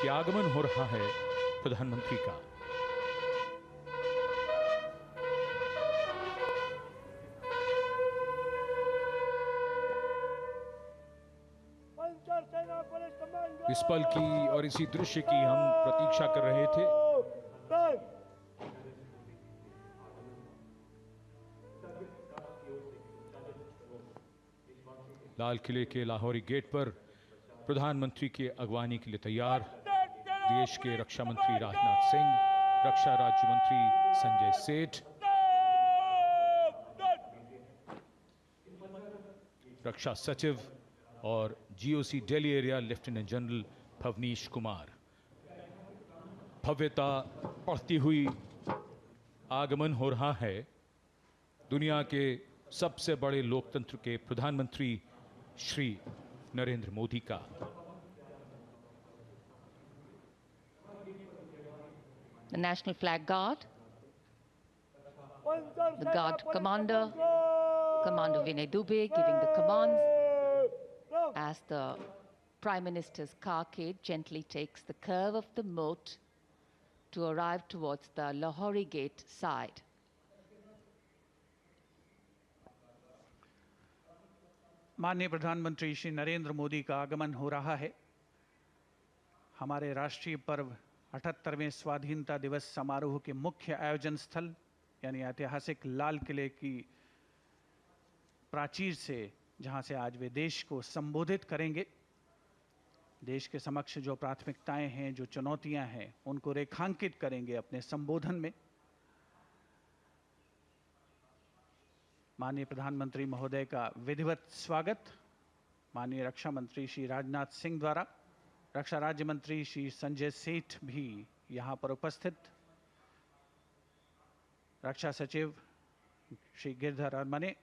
कि आगमन हो रहा है प्रधानमंत्री का। इस पल की और इसी दृश्य की हम प्रतीक्षा कर रहे थे। लाल किले के लाहौरी गेट पर प्रधानमंत्री के अगवानी के लिए तैयार देश के रक्षा मंत्री राजनाथ सिंह, रक्षा राज्य मंत्री संजय सेठ, रक्षा सचिव और GOC Delhi area lieutenant general Bhavnish Kumar. भव्यता बढ़ती हुई आगमन हो रहा है दुनिया के सबसे बड़े लोकतंत्र के प्रधानमंत्री श्री नरेंद्र मोदी का। The National Flag Guard, the Guard Commander, Commander Vinay Dubey giving the commands as the Prime Minister's carcade gently takes the curve of the moat to arrive towards the Lahori Gate side. माननीय प्रधानमंत्री श्री नरेंद्र मोदी का आगमन हो रहा है। हमारे राष्ट्रीय पर्व 78वें स्वाधीनता दिवस समारोह के मुख्य आयोजन स्थल यानी ऐतिहासिक लाल किले की प्राचीर से, जहां से आज वे देश को संबोधित करेंगे। देश के समक्ष जो प्राथमिकताएं हैं, जो चुनौतियां हैं, उनको रेखांकित करेंगे अपने संबोधन में। माननीय प्रधानमंत्री महोदय का विधिवत स्वागत माननीय रक्षा मंत्री श्री राजनाथ सिंह द्वारा, रक्षा राज्य मंत्री श्री संजय सेठ भी यहां पर उपस्थित, रक्षा सचिव Shri Girdhar Aramane,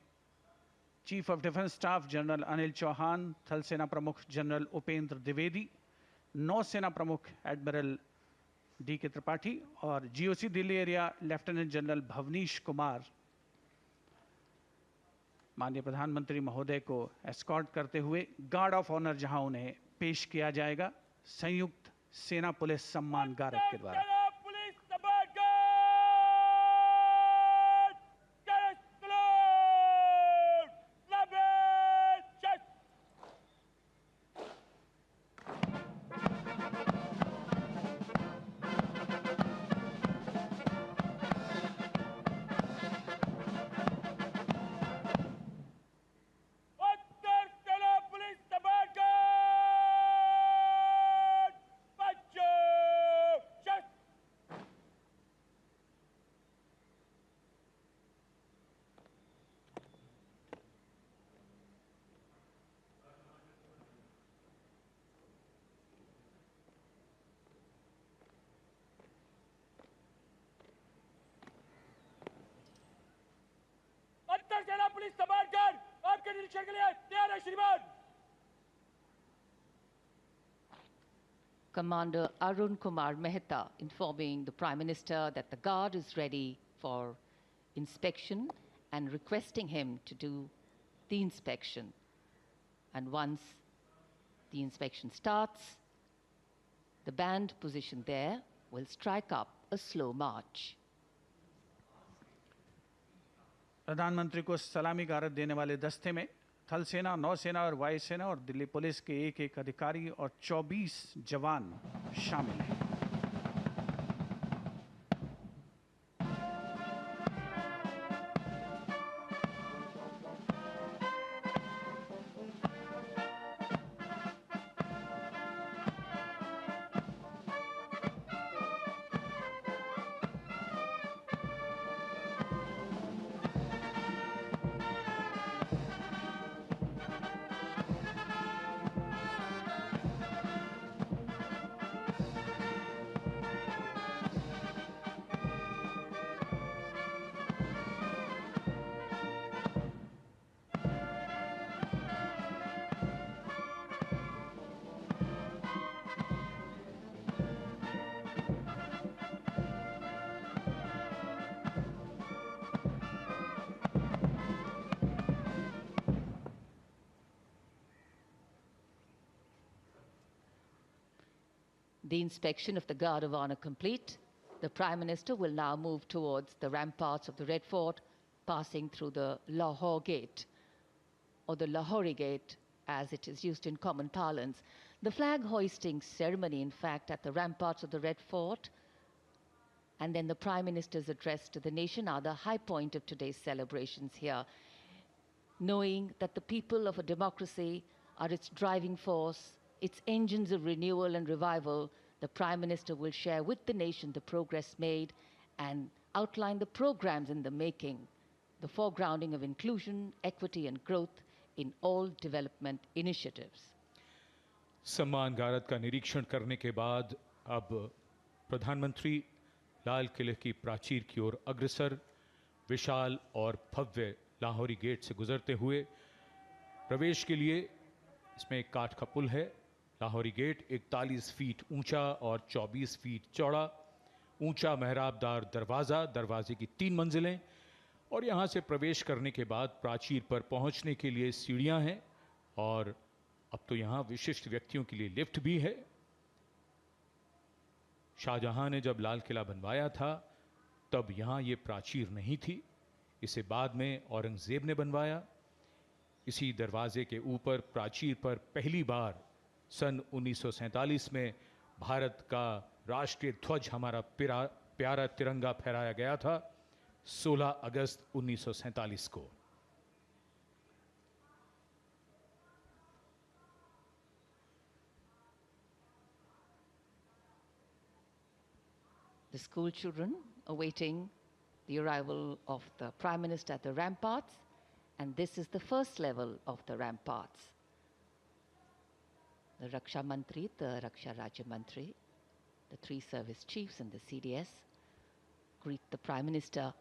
chief of defence staff general Anil Chauhan, थल सेना प्रमुख जनरल उपेंद्र द्विवेदी, नौसेना प्रमुख एडमिरल डी के त्रिपाठी और GOC Delhi area lieutenant general Bhavnish Kumar माननीय प्रधानमंत्री महोदय को एस्कॉर्ट करते हुए गार्ड ऑफ ऑनर जहां उन्हें पेश किया जाएगा संयुक्त सेना पुलिस सम्मान गारद के द्वारा। Commander Arun Kumar Mehta informing the Prime Minister that the Guard is ready for inspection and requesting him to do the inspection. And once the inspection starts, the band positioned there will strike up a slow march. प्रधानमंत्री को सलामी गारद देने वाले दस्ते में थल सेना, नौसेना और वायुसेना और दिल्ली पुलिस के एक अधिकारी और 24 जवान शामिल हैं। The inspection of the Guard of Honor complete, the Prime Minister will now move towards the ramparts of the Red Fort, passing through the Lahore Gate, or the Lahori Gate, as it is used in common parlance. The flag hoisting ceremony, in fact, at the ramparts of the Red Fort, and then the Prime Minister's address to the nation are the high point of today's celebrations here, knowing that the people of a democracy are its driving force, its engines of renewal and revival. The Prime Minister will share with the nation the progress made and outline the programs in the making, the foregrounding of inclusion, equity and growth in all development initiatives. सम्मान गारद का निरीक्षण करने के बाद अब प्रधानमंत्री लाल किले की प्राचीर की ओर अग्रसर, विशाल और भव्य लाहौरी गेट से गुजरते हुए प्रवेश के लिए इसमें एक काठ का पुल है। लाहौरी गेट 41 फीट ऊंचा और 24 फीट चौड़ा, ऊंचा मेहराबदार दरवाज़ा, दरवाजे की 3 मंजिलें, और यहाँ से प्रवेश करने के बाद प्राचीर पर पहुँचने के लिए सीढ़ियाँ हैं, और अब तो यहाँ विशिष्ट व्यक्तियों के लिए लिफ्ट भी है। शाहजहां ने जब लाल किला बनवाया था तब यहाँ ये प्राचीर नहीं थी, इसे बाद में औरंगजेब ने बनवाया। इसी दरवाजे के ऊपर प्राचीर पर पहली बार सन 1947 में भारत का राष्ट्रीय ध्वज, हमारा प्यारा तिरंगा फहराया गया था 16 अगस्त 1947 को। The school children awaiting the arrival of the Prime Minister at the ramparts, and this is the first level of the ramparts. The Raksha Mantri, the Raksha Rajya Mantri, the 3 service chiefs and the CDS greet the Prime Minister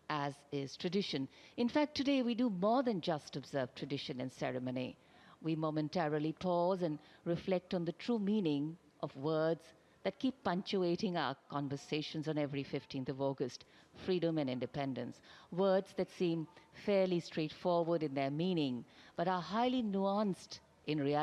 as is tradition. In fact, today we do more than just observe tradition and ceremony. We momentarily pause and reflect on the true meaning of words that keep punctuating our conversations on every 15th of August, freedom and independence. Words that seem fairly straightforward in their meaning, but are highly nuanced in reality.